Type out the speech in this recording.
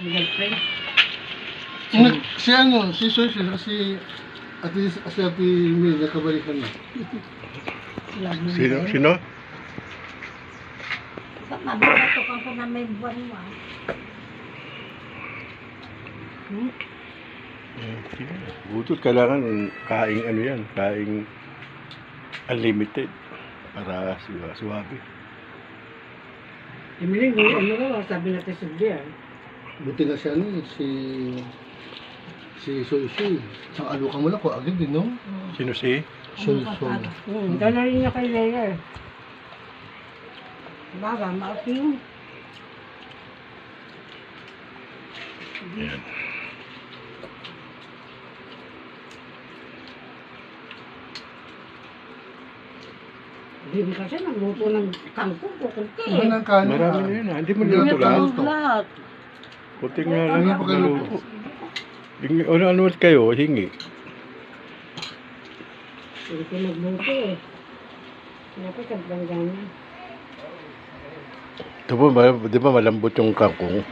Ang girlfriend. Si ano, si Soy, si Ate May, nakabalikan na. Sino? Ba't mabato ka na may buwan mo? Butot kailangan kaing ano yan, kaing unlimited para suwabe. Emiling, ano ka, sabi natin sugdi ah. Buti nga si ano, si Soy Soy. Sa ano ka mo lang ko, agad din, no? Sino si? Soy Soy. Dala rin niya kay Leia eh. Baga, maaking. Ayan. Hindi mo kasi nagluto ng kangkong o kunti Iba eh. ng kanin. Marami na yun, hindi mo Hindi niluto na lahat. luto. Lahat. Puti nga lang Hindi yung pa kayo niluto. Ano kayo, hingi. Hindi ko nagluto eh. Dapat kagbanggana. Ito po, di ba malambot yung kangkong?